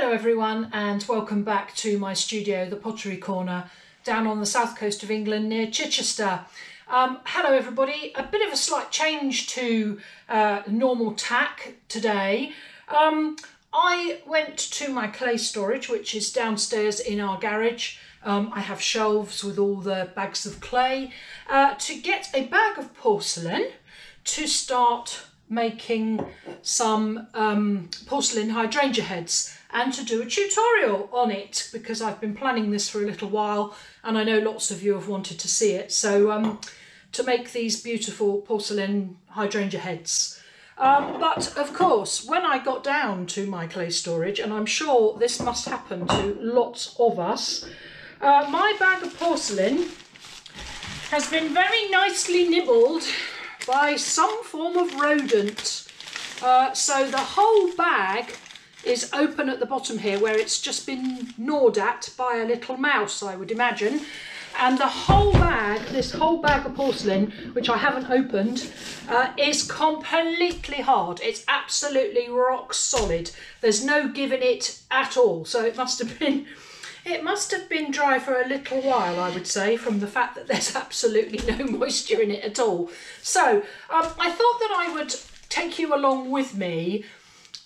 Hello everyone and welcome back to my studio, the Pottery Corner, down on the south coast of England near Chichester. Hello everybody, a bit of a slight change to normal tack today. I went to my clay storage, which is downstairs in our garage. I have shelves with all the bags of clay to get a bag of porcelain to start making some porcelain hydrangea heads and to do a tutorial on it, because I've been planning this for a little while and I know lots of you have wanted to see it. So to make these beautiful porcelain hydrangea heads. But of course, when I got down to my clay storage, and I'm sure this must happen to lots of us, my bag of porcelain has been very nicely nibbled by some form of rodent. So the whole bag is open at the bottom here, where it's just been gnawed at by a little mouse, I would imagine. And the whole bag, this whole bag of porcelain, which I haven't opened, is completely hard. It's absolutely rock solid. There's no giving it at all. So it must have been dry for a little while, I would say, from the fact that there's absolutely no moisture in it at all. So I thought that I would take you along with me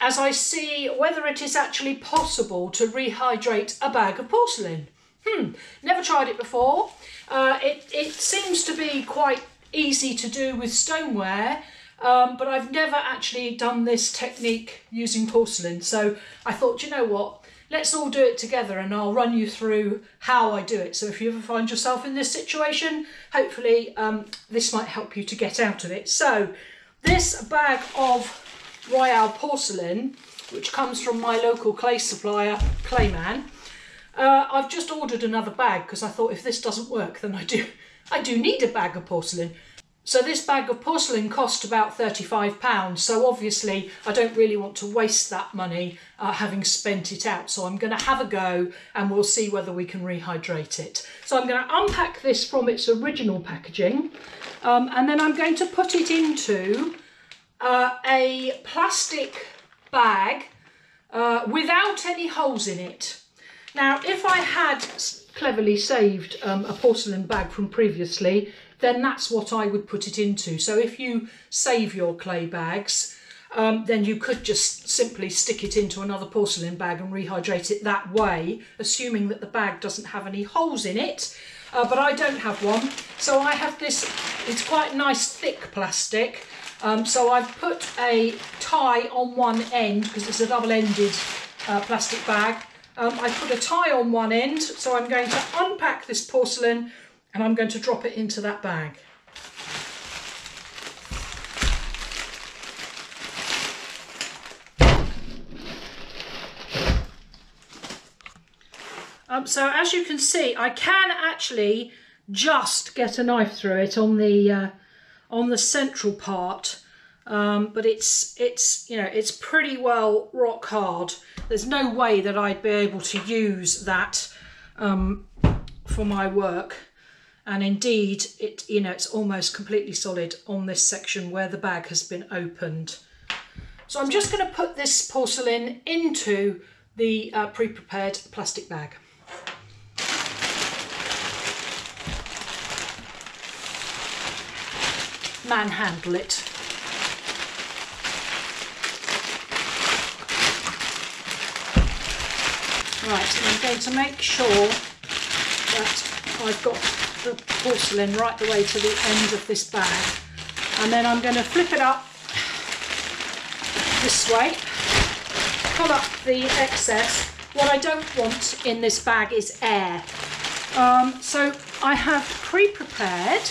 as I see whether it is actually possible to rehydrate a bag of porcelain. Never tried it before. It seems to be quite easy to do with stoneware, but I've never actually done this technique using porcelain. So I thought, you know what, let's all do it together and I'll run you through how I do it. So if you ever find yourself in this situation, hopefully this might help you to get out of it. So this bag of Rehydrate porcelain, which comes from my local clay supplier, Clayman, I've just ordered another bag because I thought if this doesn't work, then I do need a bag of porcelain. So this bag of porcelain cost about £35, so obviously I don't really want to waste that money having spent it out. So I'm going to have a go and we'll see whether we can rehydrate it. So I'm going to unpack this from its original packaging and then I'm going to put it into a plastic bag without any holes in it. Now, if I had cleverly saved a porcelain bag from previously, then that's what I would put it into. So if you save your clay bags, then you could just simply stick it into another porcelain bag and rehydrate it that way, assuming that the bag doesn't have any holes in it. But I don't have one. So I have this, it's quite nice thick plastic. So I've put a tie on one end because it's a double-ended plastic bag. I put a tie on one end, so I'm going to unpack this porcelain and I'm going to drop it into that bag. So as you can see, I can actually just get a knife through it on the central part, but it's pretty well rock hard. There's no way that I'd be able to use that for my work, and indeed it's almost completely solid on this section where the bag has been opened. So I'm just going to put this porcelain into the pre-prepared plastic bag. Manhandle it. Right, and I'm going to make sure that I've got the porcelain right the way to the end of this bag, and then I'm going to flip it up this way, pull up the excess. What I don't want in this bag is air. So I have pre-prepared,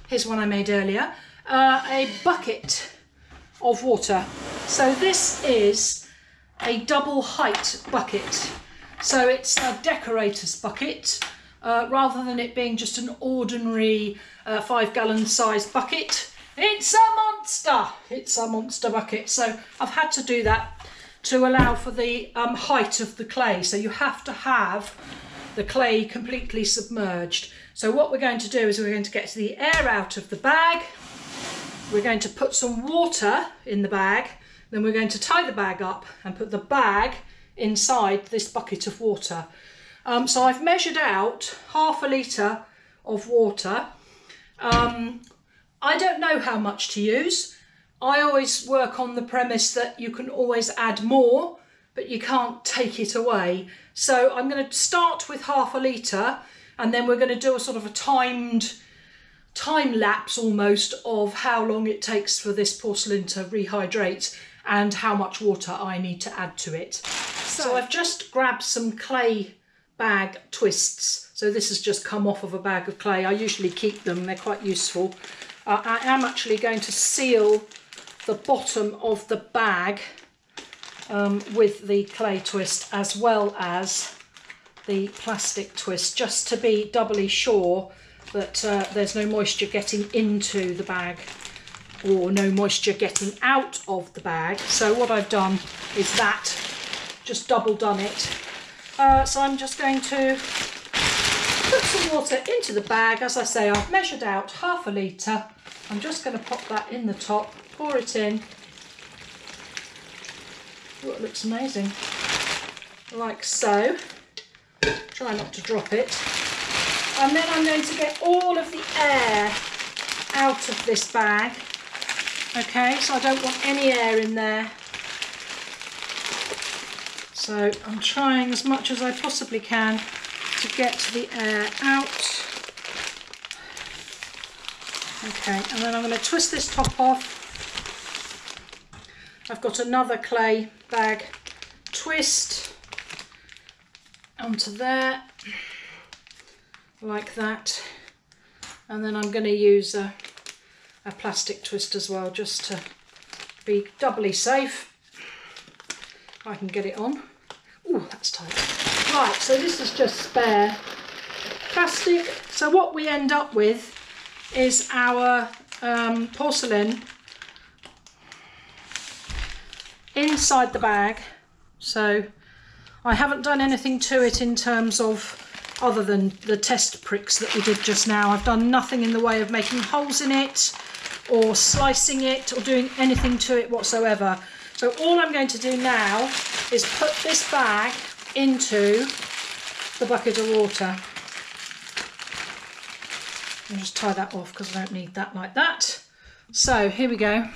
here's one I made earlier, a bucket of water. So this is a double height bucket. So it's a decorator's bucket, rather than it being just an ordinary 5-gallon size bucket. It's a monster! It's a monster bucket. So I've had to do that to allow for the height of the clay. So you have to have the clay completely submerged. So what we're going to do is we're going to get the air out of the bag. We're going to put some water in the bag. Then we're going to tie the bag up and put the bag inside this bucket of water. So I've measured out 1/2 litre of water. I don't know how much to use. I always work on the premise that you can always add more, but you can't take it away. So I'm going to start with 1/2 litre, and then we're going to do a sort of a timed time lapse almost of how long it takes for this porcelain to rehydrate and how much water I need to add to it. So I've just grabbed some clay bag twists. So this has just come off of a bag of clay. I usually keep them, they're quite useful. I am actually going to seal the bottom of the bag with the clay twist as well as the plastic twist, just to be doubly sure that there's no moisture getting into the bag or no moisture getting out of the bag. So what I've done is that, just double done it. So I'm just going to put some water into the bag. As I say, I've measured out 1/2 litre. I'm just going to pop that in the top, pour it in. Oh, it looks amazing. Like so. Try not to drop it. And then I'm going to get all of the air out of this bag. Okay, so I don't want any air in there. So I'm trying as much as I possibly can to get the air out. Okay, and then I'm going to twist this top off. I've got another clay bag twist onto there, like that. And then I'm going to use a plastic twist as well, just to be doubly safe. If I can get it on. Ooh, that's tight. Right, so this is just spare plastic. So what we end up with is our porcelain inside the bag. So I haven't done anything to it in terms of other than the test pricks that we did just now. I've done nothing in the way of making holes in it or slicing it or doing anything to it whatsoever. So all I'm going to do now is put this bag into the bucket of water. I'll just tie that off because I don't need that like that. So here we go.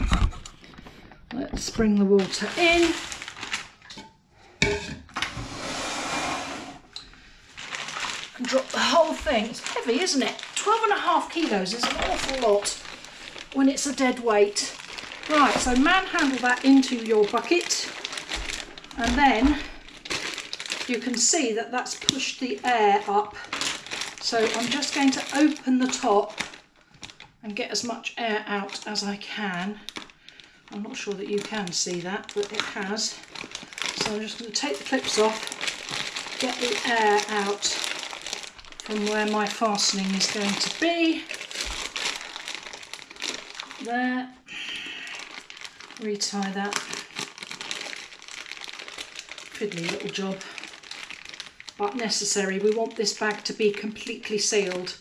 Let's bring the water in. And drop the whole thing. It's heavy, isn't it? 12.5 kilos is an awful lot when it's a dead weight. Right, so manhandle that into your bucket, and then you can see that that's pushed the air up. So I'm just going to open the top and get as much air out as I can. I'm not sure that you can see that, but it has. So I'm just going to take the clips off, get the air out from where my fastening is going to be. There. Retie that. Fiddly little job, but necessary. We want this bag to be completely sealed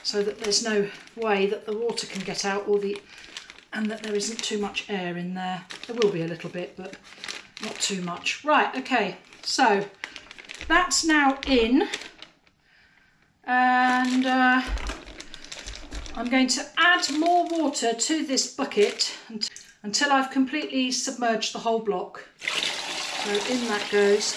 so that there's no way that the water can get out and that there isn't too much air in there. There will be a little bit, but not too much. Right, okay, so that's now in, and I'm going to add more water to this bucket until I've completely submerged the whole block. So in that goes.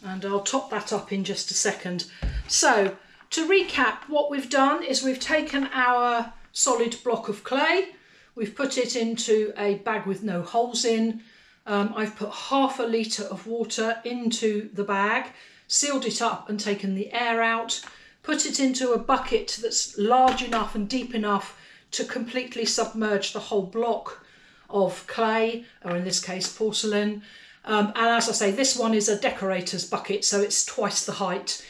And I'll top that up in just a second. So to recap, what we've done is we've taken our solid block of clay, we've put it into a bag with no holes in. I've put 1/2 litre of water into the bag, sealed it up and taken the air out, put it into a bucket that's large enough and deep enough to completely submerge the whole block of clay, or in this case porcelain. And as I say, this one is a decorator's bucket, so it's twice the height,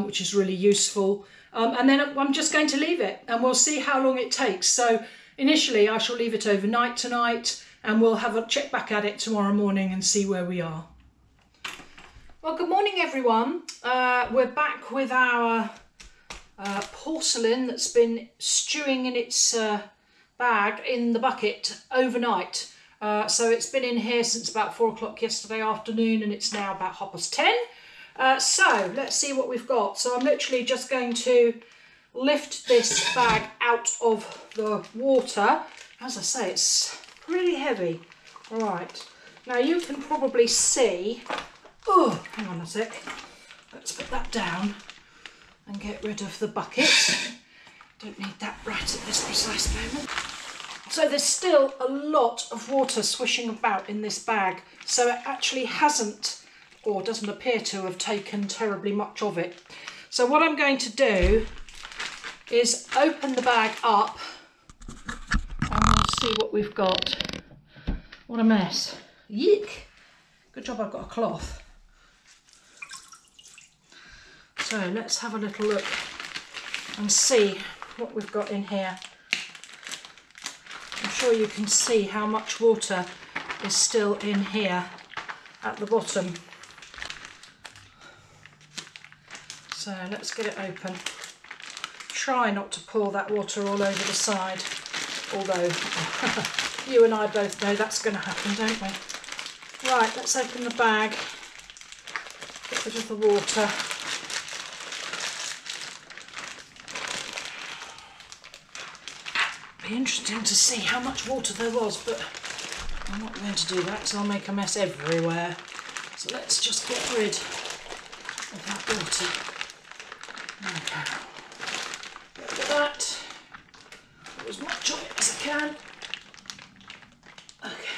which is really useful. And then I'm just going to leave it and we'll see how long it takes. So initially I shall leave it overnight tonight, and we'll have a check back at it tomorrow morning and see where we are. Well, good morning everyone. We're back with our porcelain that's been stewing in its bag in the bucket overnight. So it's been in here since about 4 o'clock yesterday afternoon, and it's now about 10:30. So let's see what we've got. So I'm literally just going to lift this bag out of the water. As I say, it's pretty heavy. All right, now you can probably see, oh, hang on a sec. Let's put that down and get rid of the bucket. Don't need that right at this precise moment. So there's still a lot of water swishing about in this bag, so it actually hasn't, or doesn't appear to have taken terribly much of it. So what I'm going to do is open the bag up and we'll see what we've got. What a mess. Yeek! Good job I've got a cloth. So let's have a little look and see what we've got in here. I'm sure you can see how much water is still in here at the bottom. So let's get it open. Try not to pour that water all over the side, although you and I both know that's going to happen, don't we? Right, let's open the bag, get rid of the water. Be interesting to see how much water there was, but I'm not going to do that, so I'll make a mess everywhere. So let's just get rid of that water. Okay. Get rid of that. Put as much of it as I can. Okay.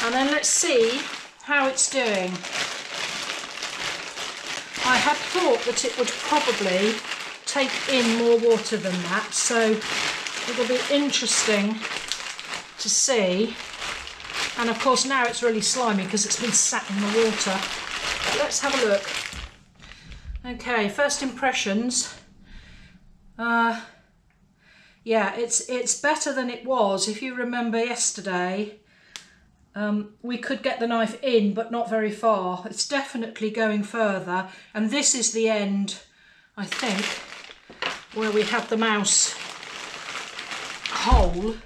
And then let's see how it's doing. I had thought that it would probably take in more water than that, so it'll be interesting to see. And of course now it's really slimy because it's been sat in the water. But let's have a look. Okay, first impressions. Yeah, it's better than it was. If you remember yesterday, we could get the knife in, but not very far. It's definitely going further, and this is the end, I think, where we had the mouse hole.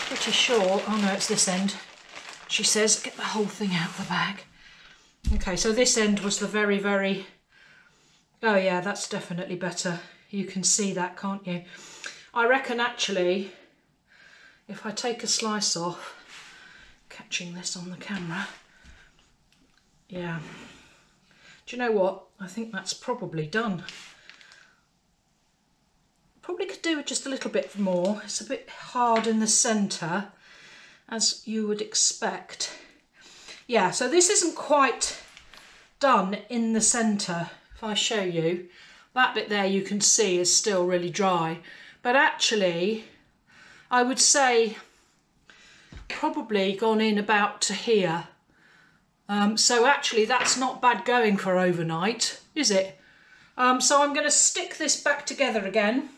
Pretty sure. Oh no, it's this end. She says, get the whole thing out of the bag. Okay, so this end was the very, very... Oh yeah, that's definitely better. You can see that, can't you? I reckon actually, if I take a slice off, catching this on the camera, yeah. Do you know what? I think that's probably done. Probably could do with just a little bit more. It's a bit hard in the centre, as you would expect. Yeah, so this isn't quite done in the centre. If I show you, that bit there you can see is still really dry. But actually, I would say probably gone in about to here. So actually that's not bad going for overnight, is it? So I'm going to stick this back together again.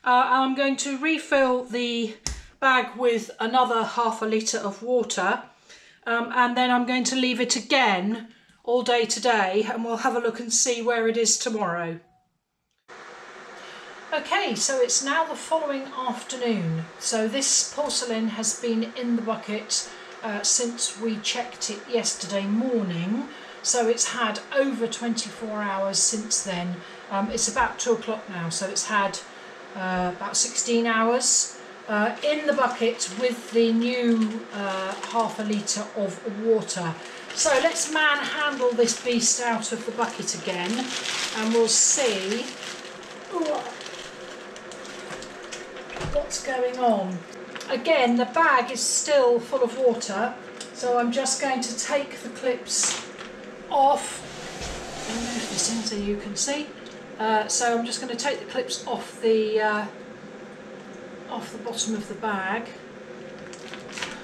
I'm going to refill the bag with another ½ litre of water, and then I'm going to leave it again all day today, and we'll have a look and see where it is tomorrow. Okay, so it's now the following afternoon. So this porcelain has been in the bucket since we checked it yesterday morning. So it's had over 24 hours since then. It's about 2 o'clock now, so it's had about 16 hours in the bucket with the new ½ litre of water. So let's manhandle this beast out of the bucket again, and we'll see what's going on. Again, the bag is still full of water, so I'm just going to take the clips off. Move this in so you can see. So I'm just going to take the clips off the bottom of the bag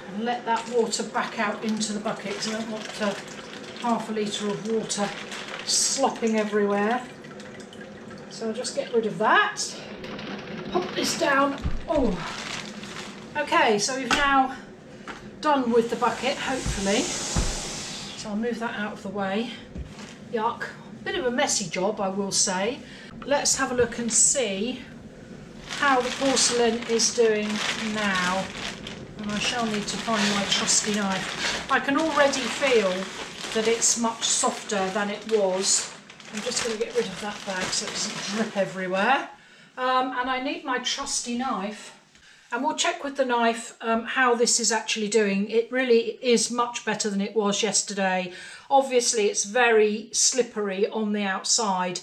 and let that water back out into the bucket, because I don't want ½ litre of water slopping everywhere. So I'll just get rid of that. Pop this down. Oh, okay, so we've now done with the bucket, hopefully. So I'll move that out of the way. Yuck. Bit of a messy job, I will say. Let's have a look and see how the porcelain is doing now. and I shall need to find my trusty knife. I can already feel that it's much softer than it was. I'm just going to get rid of that bag so it doesn't drip everywhere. And I need my trusty knife. And we'll check with the knife how this is actually doing. It really is much better than it was yesterday. Obviously, it's very slippery on the outside.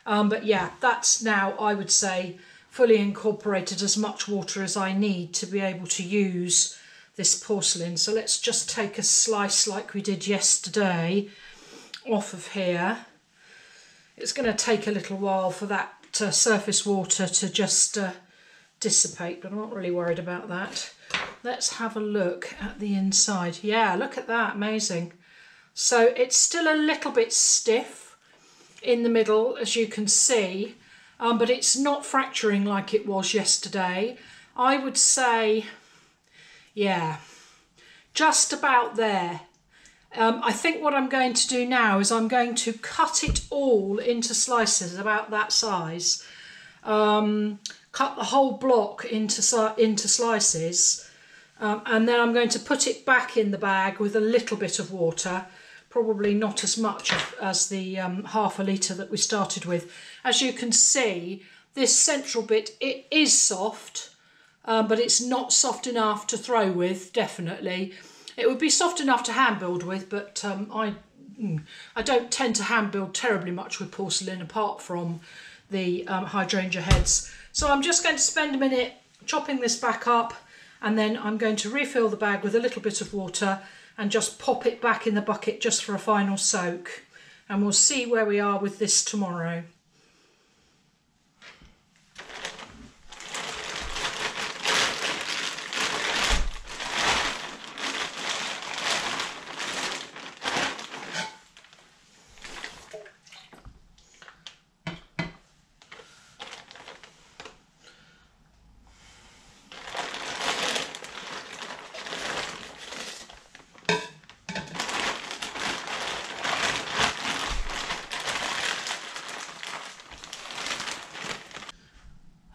But yeah, that's now, I would say, fully incorporated as much water as I need to be able to use this porcelain. So let's just take a slice like we did yesterday off of here. It's going to take a little while for that surface water to just dissipate, but I'm not really worried about that. Let's have a look at the inside. Yeah, look at that, amazing. So it's still a little bit stiff in the middle, as you can see, but it's not fracturing like it was yesterday. I would say, yeah, just about there. I think what I'm going to do now is I'm going to cut it all into slices about that size. Cut the whole block into slices, and then I'm going to put it back in the bag with a little bit of water, probably not as much as the half a litre that we started with. As you can see, this central bit, it is soft, but it's not soft enough to throw with, definitely. It would be soft enough to hand build with, but I don't tend to hand build terribly much with porcelain apart from the hydrangea heads. So I'm just going to spend a minute chopping this back up, and then I'm going to refill the bag with a little bit of water and just pop it back in the bucket just for a final soak. And we'll see where we are with this tomorrow.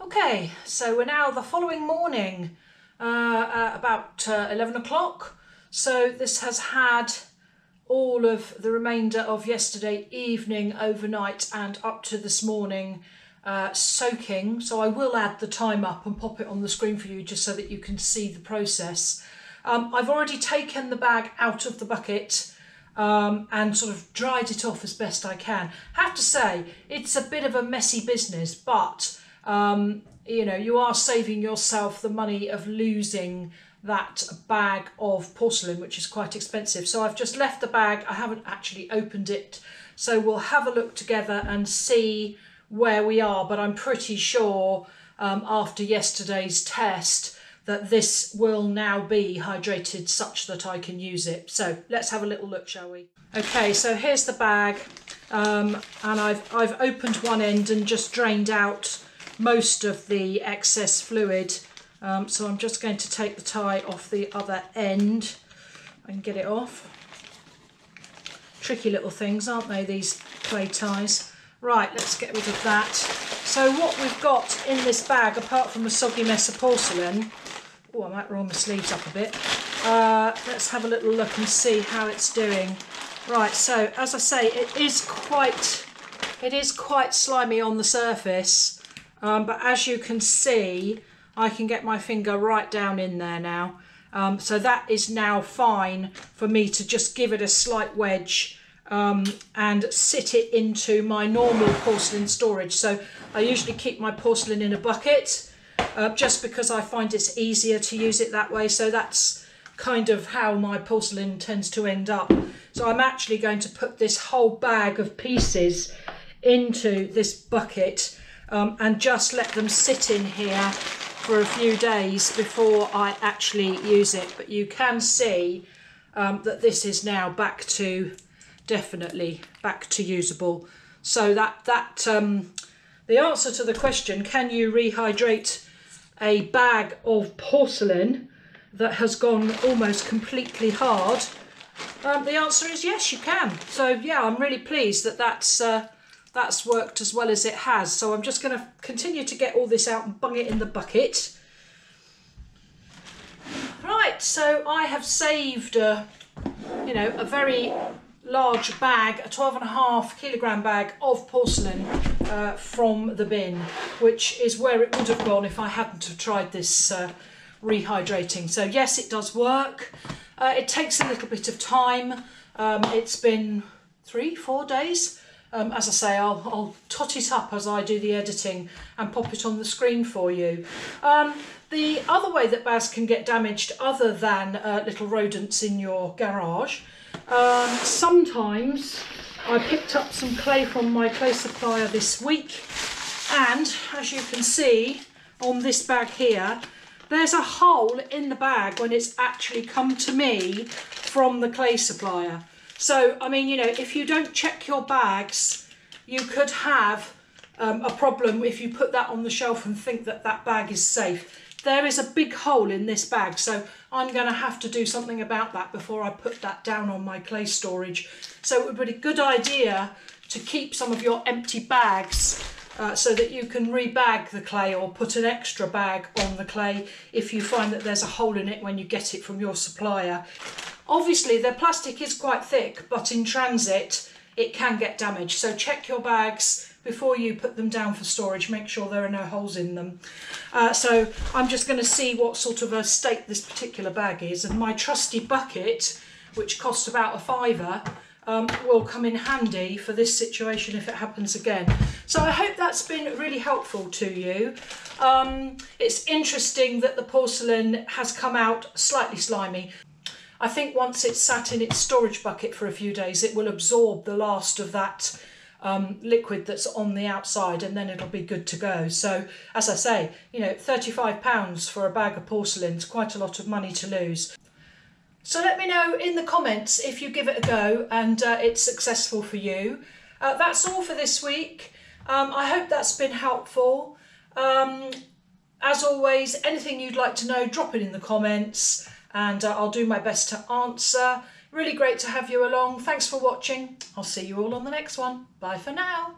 Okay, so we're now the following morning, about 11 o'clock. So this has had all of the remainder of yesterday evening, overnight and up to this morning soaking. So I will add the time up and pop it on the screen for you just so that you can see the process. I've already taken the bag out of the bucket and sort of dried it off as best I can. Have to say, it's a bit of a messy business, but you know, you are saving yourself the money of losing that bag of porcelain, which is quite expensive. So I've just left the bag. I haven't actually opened it. So we'll have a look together and see where we are. But I'm pretty sure after yesterday's test that this will now be hydrated such that I can use it. So let's have a little look, shall we? Okay, so here's the bag. And I've opened one end and just drained out most of the excess fluid, so I'm just going to take the tie off the other end and get it off. Tricky little things, aren't they, these clay ties? Right, let's get rid of that. So what we've got in this bag, apart from a soggy mess of porcelain, oh, I might roll my sleeves up a bit, let's have a little look and see how it's doing. Right, so as I say, it is quite slimy on the surface. But as you can see, I can get my finger right down in there now. So that is now fine for me to just give it a slight wedge and sit it into my normal porcelain storage. So I usually keep my porcelain in a bucket just because I find it's easier to use it that way. So that's kind of how my porcelain tends to end up. So I'm actually going to put this whole bag of pieces into this bucket and just let them sit in here for a few days before I actually use it. But you can see that this is now definitely back to usable. So that the answer to the question, can you rehydrate a bag of porcelain that has gone almost completely hard? The answer is yes, you can. So yeah, I'm really pleased that that's worked as well as it has. So I'm just going to continue to get all this out and bung it in the bucket. Right, so I have saved a very large bag, a 12.5 kilogram bag of porcelain from the bin, which is where it would have gone if I hadn't have tried this rehydrating. So yes, it does work. It takes a little bit of time. It's been 3-4 days. As I say, I'll tot it up as I do the editing and pop it on the screen for you. The other way that bags can get damaged, other than little rodents in your garage, sometimes I picked up some clay from my clay supplier this week, and as you can see on this bag here, there's a hole in the bag when it's actually come to me from the clay supplier. So, I mean, if you don't check your bags, you could have a problem if you put that on the shelf and think that that bag is safe. There is a big hole in this bag, so I'm going to have to do something about that before I put that down on my clay storage. So it would be a good idea to keep some of your empty bags so that you can rebag the clay or put an extra bag on the clay if you find that there's a hole in it when you get it from your supplier. Obviously, the plastic is quite thick, but in transit it can get damaged. So check your bags before you put them down for storage. Make sure there are no holes in them. So I'm just going to see what sort of a state this particular bag is, and my trusty bucket, which cost about £5, will come in handy for this situation if it happens again. So I hope that's been really helpful to you. It's interesting that the porcelain has come out slightly slimy. I think once it's sat in its storage bucket for a few days, it will absorb the last of that liquid that's on the outside, and then it'll be good to go. So as I say, £35 for a bag of porcelain is quite a lot of money to lose. So let me know in the comments if you give it a go and it's successful for you. That's all for this week. I hope that's been helpful. As always, anything you'd like to know, drop it in the comments, and I'll do my best to answer. Really great to have you along. Thanks for watching. I'll see you all on the next one. Bye for now.